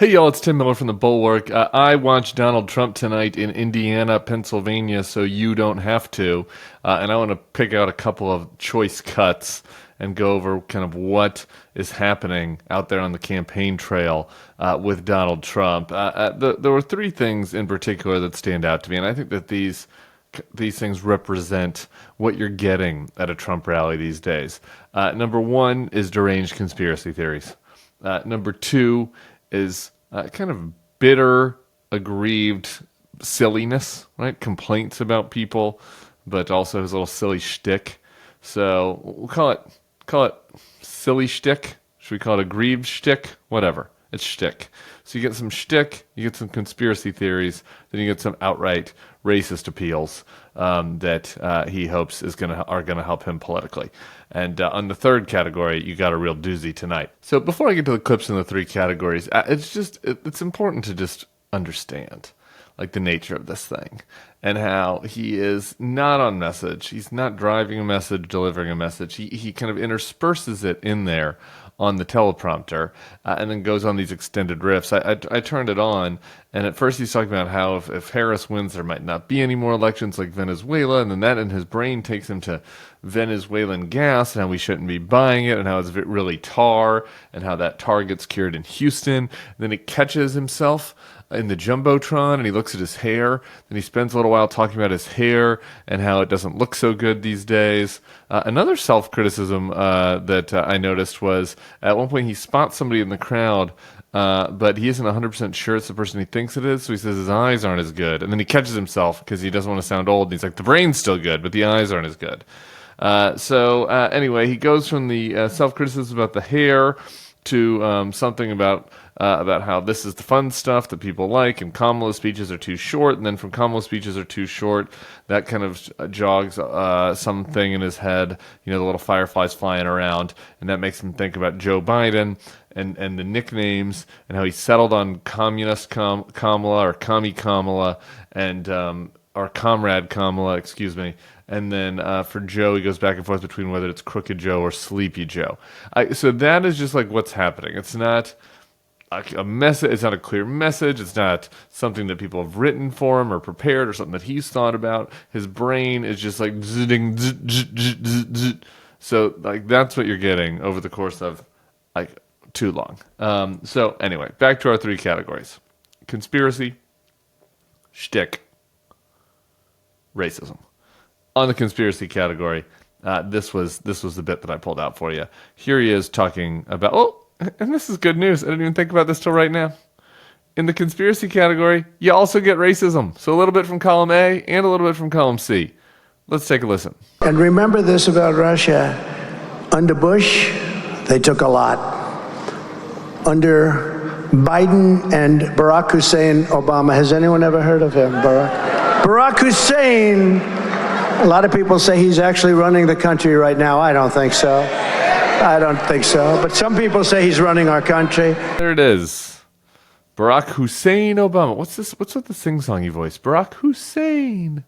Hey y'all, it's Tim Miller from the Bulwark. I watched Donald Trump tonight in Indiana, Pennsylvania, so you don't have to. And I want to pick out a couple of choice cuts and go over kind of what is happening out there on the campaign trail with Donald Trump. There were three things in particular that stand out to me, and I think that these things represent what you're getting at a Trump rally these days. Number one is deranged conspiracy theories. Number two is kind of bitter, aggrieved silliness, right? Complaints about people, but also his little silly shtick. So we'll call it silly shtick. Should we call it aggrieved shtick? Whatever. It's shtick. So you get some shtick, you get some conspiracy theories, then you get some outright racist appeals that he hopes are gonna help him politically. And on the third category, you got a real doozy tonight. So before I get to the clips in the three categories, it's important to just understand like the nature of this thing and how he is not on message. He's not driving a message, delivering a message. He kind of intersperses it in there on the teleprompter and then goes on these extended riffs. I turned it on, and at first he's talking about how if Harris wins, there might not be any more elections like Venezuela, and then that in his brain takes him to Venezuelan gas and how we shouldn't be buying it and how it's really tar and how that tar gets cured in Houston. And then he catches himself in the Jumbotron and he looks at his hair. Then he spends a little while talking about his hair and how it doesn't look so good these days. Another self-criticism that I noticed was at one point he spots somebody in the crowd, but he isn't 100% sure it's the person he thinks it is, so he says his eyes aren't as good. And then he catches himself because he doesn't want to sound old. And he's like, the brain's still good, but the eyes aren't as good. Anyway, he goes from the self-criticism about the hair to something about how this is the fun stuff that people like, and Kamala's speeches are too short, and then from Kamala's speeches are too short, that kind of jogs something in his head, the little fireflies flying around, and that makes him think about Joe Biden and the nicknames, and how he settled on Communist Kamala, or Commie Kamala, and or Comrade Kamala, excuse me. And then for Joe, he goes back and forth between whether it's Crooked Joe or Sleepy Joe. So that is just like what's happening. It's not a message. It's not a clear message. It's not something that people have written for him or prepared or something that he's thought about. His brain is just like zidding, so like that's what you're getting over the course of like too long. So anyway, back to our three categories: conspiracy, shtick, racism. On the conspiracy category, this was the bit that I pulled out for you. Here he is talking about, and this is good news. I didn't even think about this till right now. In the conspiracy category, you also get racism. So a little bit from column A and a little bit from column C. Let's take a listen. And remember this about Russia. Under Bush, they took a lot. Under Biden and Barack Hussein Obama, has anyone ever heard of him? Barack Hussein. A lot of people say he's actually running the country right now. I don't think so. But some people say he's running our country. There it is. Barack Hussein Obama. What's this? What's with the sing-songy voice? Barack Hussein.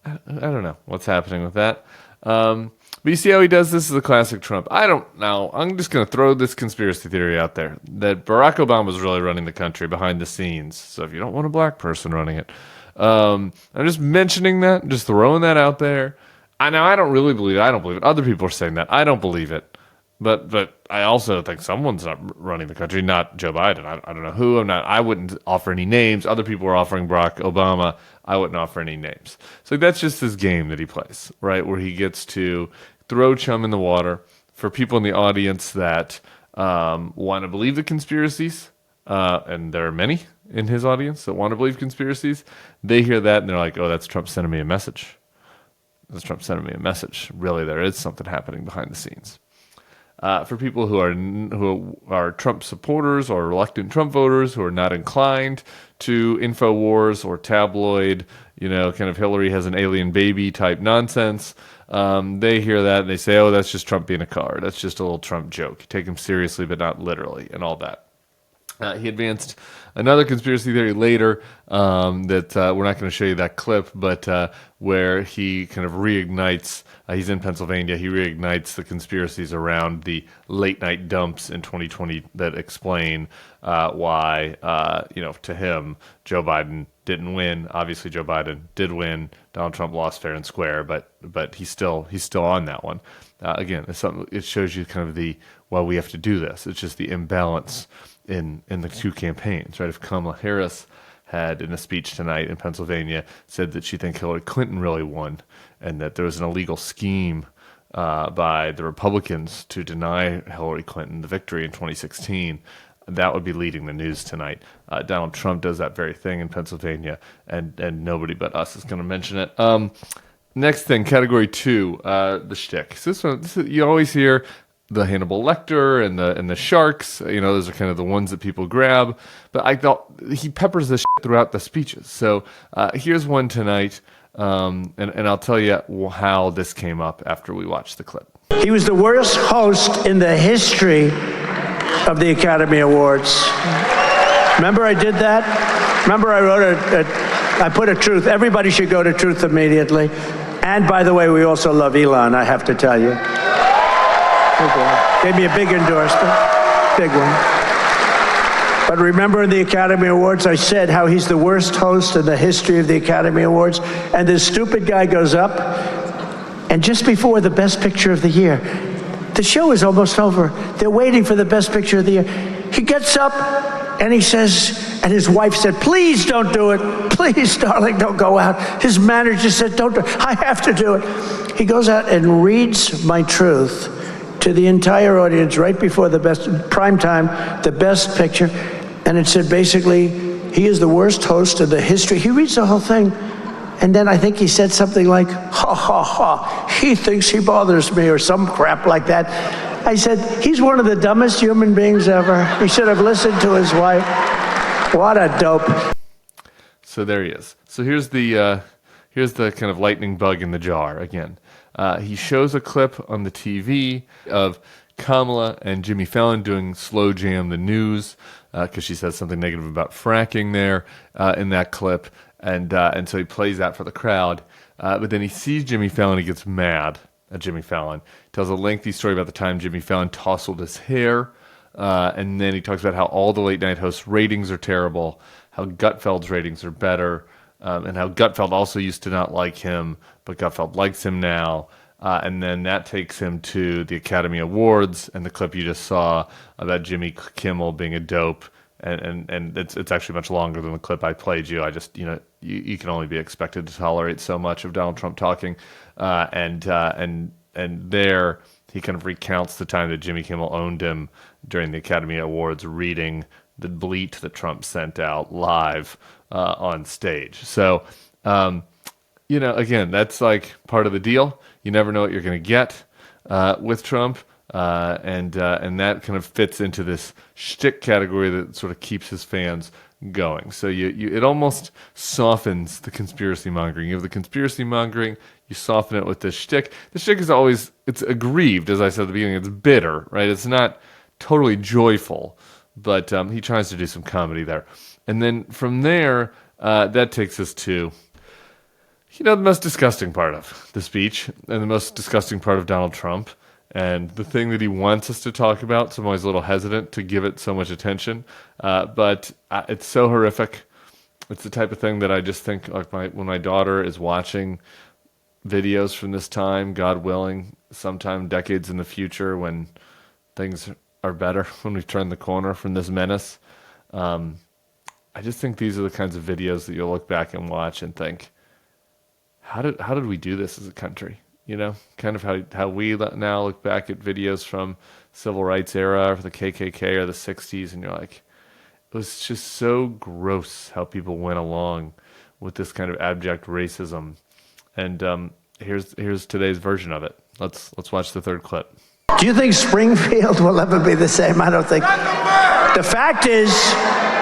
I don't know what's happening with that. But you see how he does this? Is a classic Trump. I don't know. I'm just going to throw this conspiracy theory out there that Barack Obama was really running the country behind the scenes. So if you don't want a black person running it, I'm just mentioning that, just throwing that out there. I don't really believe it. I don't believe it. Other people are saying that. I don't believe it. But I also think someone's not running the country, not Joe Biden. I don't know who. I wouldn't offer any names. Other people are offering Barack Obama. I wouldn't offer any names. So that's just this game that he plays, right? Where he gets to throw chum in the water for people in the audience that want to believe the conspiracies, and there are many in his audience that want to believe conspiracies. They hear that and they're like, oh, that's Trump sending me a message. That's Trump sending me a message. Really, there is something happening behind the scenes. For people who are Trump supporters or reluctant Trump voters who are not inclined to InfoWars or tabloid, kind of Hillary has an alien baby type nonsense, they hear that and they say, oh, that's just Trump being a card. That's just a little Trump joke. Take him seriously, but not literally, and all that. He advanced another conspiracy theory later that we're not going to show you that clip, but where he kind of reignites. He's in Pennsylvania. He reignites the conspiracies around the late night dumps in 2020 that explain why, to him, Joe Biden didn't win. Obviously, Joe Biden did win. Donald Trump lost fair and square, but he's still on that one. Again, it shows you kind of why we have to do this. It's just the imbalance in the two campaigns, right? If Kamala Harris had, in a speech tonight in Pennsylvania, said that she thinks Hillary Clinton really won, and that there was an illegal scheme by the Republicans to deny Hillary Clinton the victory in 2016, that would be leading the news tonight. Donald Trump does that very thing in Pennsylvania, and nobody but us is going to mention it. Next thing, category 2, the shtick. So this one, you always hear the Hannibal Lecter and the sharks. Those are kind of the ones that people grab. But I thought he peppers this shit throughout the speeches. So here's one tonight, and I'll tell you how this came up after we watched the clip. He was the worst host in the history of the Academy Awards. Remember I did that? Remember I wrote I put a truth. Everybody should go to Truth immediately. And by the way, we also love Elon, I have to tell you. Gave me a big endorsement, big one. But remember in the Academy Awards, I said how he's the worst host in the history of the Academy Awards. And this stupid guy goes up, and just before the Best Picture of the Year, the show is almost over. They're waiting for the Best Picture of the Year. He gets up and he says, and his wife said, please don't do it. Please, darling, don't go out. His manager said, don't do it. I have to do it. He goes out and reads my truth to the entire audience right before the prime time, the Best Picture. And it said basically, he is the worst host in the history. He reads the whole thing. And then I think he said something like, ha, ha, ha, he thinks he bothers me, or some crap like that. I said, he's one of the dumbest human beings ever. He should have listened to his wife. What a dope. So there he is. So here's the kind of lightning bug in the jar again. He shows a clip on the TV of Kamala and Jimmy Fallon doing Slow Jam the News because she says something negative about fracking there in that clip. And so he plays that for the crowd. But then he sees Jimmy Fallon. He gets mad at Jimmy Fallon. Tells a lengthy story about the time Jimmy Fallon tousled his hair. And then he talks about how all the late night hosts' ratings are terrible, how Gutfeld's ratings are better, and how Gutfeld also used to not like him, but Gutfeld likes him now. And then that takes him to the Academy Awards and the clip you just saw about Jimmy Kimmel being a dope. And it's actually much longer than the clip I played you. I just, you can only be expected to tolerate so much of Donald Trump talking. And there he kind of recounts the time that Jimmy Kimmel owned him during the Academy Awards, reading the bleat that Trump sent out live on stage. So, again, that's like part of the deal. You never know what you're going to get with Trump. And that kind of fits into this shtick category that sort of keeps his fans going. So it almost softens the conspiracy mongering. You have the conspiracy mongering, you soften it with the shtick. The shtick is always, it's aggrieved, as I said at the beginning. It's bitter, right? It's not totally joyful, but he tries to do some comedy there. And then from there, that takes us to, the most disgusting part of the speech and the most disgusting part of Donald Trump. And the thing that he wants us to talk about, so I'm always a little hesitant to give it so much attention. But it's so horrific. It's the type of thing that I just think, like when my daughter is watching videos from this time, God willing, sometime decades in the future when things are better, when we turn the corner from this menace. I just think these are the kinds of videos that you'll look back and watch and think, how did we do this as a country? Kind of how we now look back at videos from civil rights era or the KKK or the 60s, and you're like, it was just so gross how people went along with this kind of abject racism. And here's today's version of it. Let's watch the third clip. Do you think Springfield will ever be the same? I don't think. The fact is,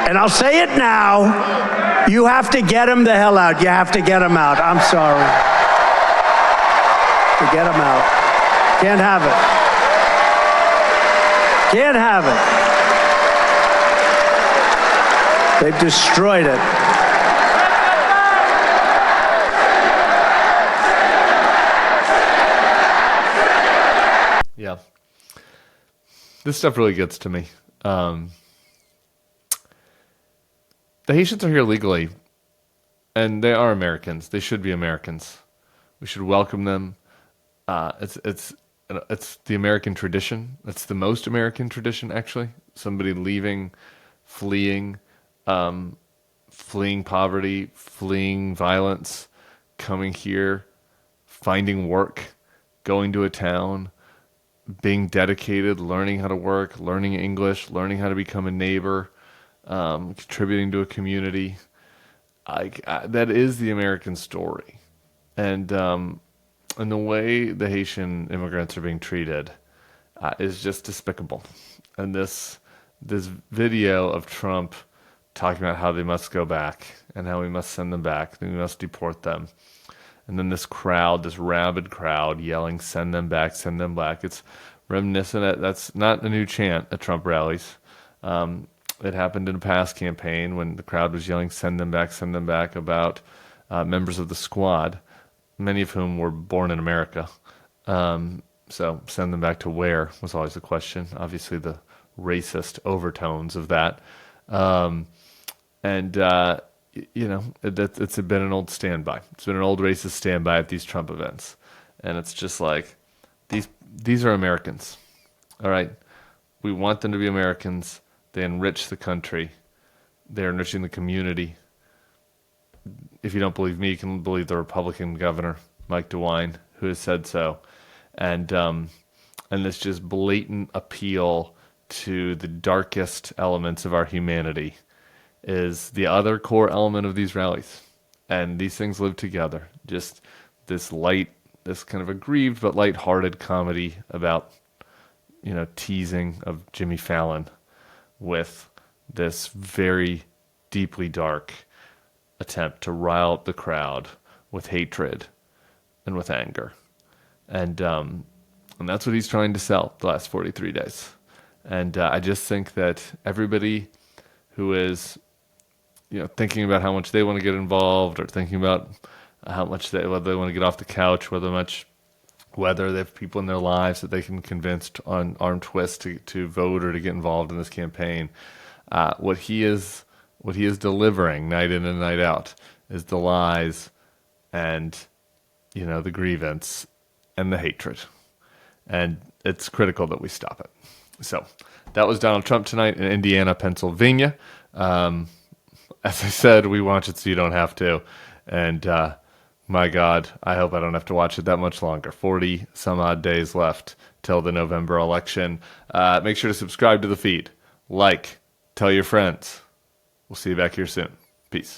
and I'll say it now, you have to get him the hell out. You have to get him out. I'm sorry. To get him out. Can't have it. Can't have it. They've destroyed it. this stuff really gets to me. Um, the Haitians are here legally, and they are Americans. They should be Americans. We should welcome them. It's the American tradition. It's the most American tradition, actually. Somebody leaving, fleeing, fleeing poverty, fleeing violence, coming here, finding work, going to a town, being dedicated, learning how to work, learning English, learning how to become a neighbor, contributing to a community. That is the American story, and the way the Haitian immigrants are being treated is just despicable. And this video of Trump talking about how they must go back and how we must send them back, and we must deport them. And then this crowd, this rabid crowd, yelling, "Send them back, send them back." It's reminiscent. That's not a new chant at Trump rallies. It happened in a past campaign when the crowd was yelling, send them back," about members of the squad, many of whom were born in America. So send them back to where was always the question. Obviously, the racist overtones of that. And it's been an old standby. It's been an old racist standby at these Trump events, and it's just like these are Americans. All right, we want them to be Americans. They enrich the country. They're enriching the community. If you don't believe me, you can believe the Republican governor, Mike DeWine, who has said so. And this just blatant appeal to the darkest elements of our humanity is the other core element of these rallies. And these things live together. Just this kind of aggrieved but lighthearted comedy about, teasing of Jimmy Fallon with this very deeply dark attempt to rile up the crowd with hatred and with anger. And that's what he's trying to sell the last 43 days. And I just think that everybody who is, thinking about how much they want to get involved, or thinking about whether they want to get off the couch, whether they have people in their lives that they can convince on arm twist to vote or to get involved in this campaign, what he is delivering night in and night out is the lies and, the grievance and the hatred. And it's critical that we stop it. So that was Donald Trump tonight in Indiana, Pennsylvania. As I said, we watch it so you don't have to. And my God, I hope I don't have to watch it that much longer. 40 some odd days left till the November election. Make sure to subscribe to the feed. Tell your friends. We'll see you back here soon. Peace.